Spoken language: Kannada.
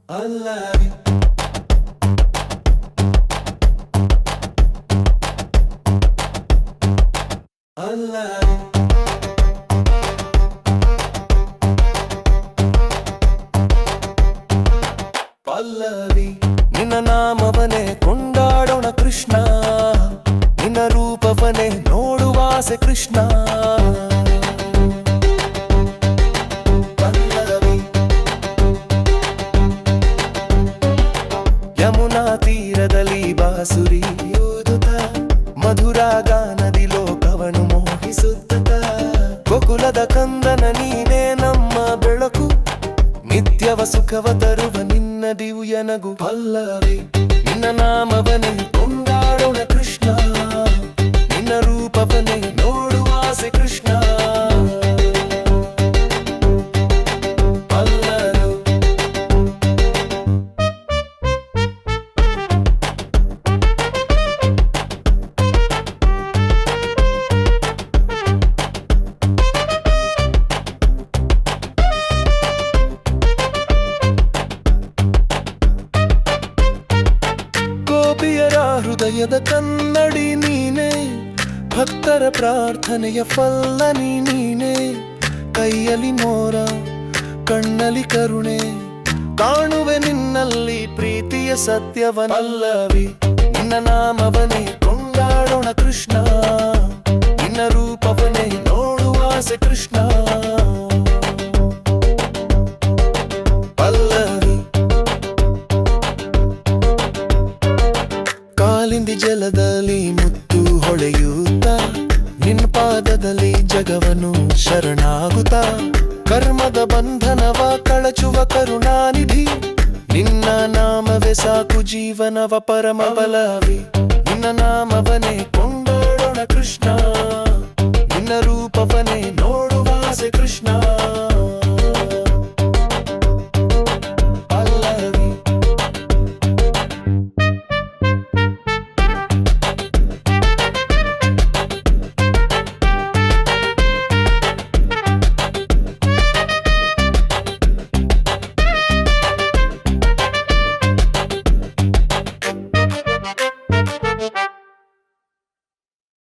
ಪಲ್ಲವಿ ಪಲ್ಲವಿ ಪಲ್ಲವಿ ನಿನ್ನ ನಾಮವನೇ ಕೊಂಡಾಡೋಣ ಕೃಷ್ಣ, ನಿನ್ನ ರೂಪವನೇ ನೋಡುವಾಸೆ ಕೃಷ್ಣ. ಯಮುನಾ ತೀರದಲ್ಲಿ ಬಾಸುರಿ ಊದುತ್ತ ಮಧುರ ಗಾನದಿ ಲೋಕವನ್ನು ಮೋಹಿಸುತ್ತ, ಗೋಕುಲದ ಕಂದನ ನೀನೇ ನಮ್ಮ ಬೆಳಕು, ನಿತ್ಯವ ಸುಖವ ತರುವ ನಿನ್ನ ದಿವ್ಯ ನಗು. ಪಲ್ಲವಿ ನಿನ್ನ ನಾಮವನೇ ಕೊಂಡಾಡೋಣ ಕೃಷ್ಣ, ನಿನ್ನ ರೂಪವನೇ ನೋಡುವಾಸೆ ಕೃಷ್ಣ. ಗೋಪಿಯರ ಹೃದಯದ ಕನ್ನಡಿ ನೀನೇ, ಭಕ್ತರ ಪ್ರಾರ್ಥನೆಯ ಫಲ್ಲನಿ ನೀನೇ. ಕೈಯಲ್ಲಿ ಮೋರ ಕಣ್ಣಲ್ಲಿ ಕರುಣೆ, ಕಾಣುವೆ ನಿನ್ನಲ್ಲಿ ಪ್ರೀತಿಯ ಸತ್ಯವನ. ಪಲ್ಲವಿ ನಿನ್ನ ನಾಮವನೇ ಕೊಂಡಾಡೋಣ ಕೃಷ್ಣ, ನಿನ್ನ ರೂಪವನೇ ನೋಡುವಾಸೆ ಕೃಷ್ಣ. ಕಾಲಿಂದಿ ಜಲದಲ್ಲಿ ಮುತ್ತು ಹೊಳೆಯುತ್ತ, ನಿನ್ನ ಪಾದದಲ್ಲಿ ಜಗವನ್ನು ಶರಣಾಗುತ್ತ, ಕರ್ಮದ ಬಂಧನವ ಕಳಚುವ ಕರುಣಾನಿಧಿ, ನಿನ್ನ ನಾಮವೇ ಸಾಕು ಜೀವನವ ಪರಮ. ಪಲ್ಲವಿ ನಿನ್ನ ನಾಮವನೇ ಕೊಂಡಾಡೋಣ ಕೃಷ್ಣ, ನಿನ್ನ ರೂಪವನೇ ನೋಡುವಾಸೆ ಕೃಷ್ಣ.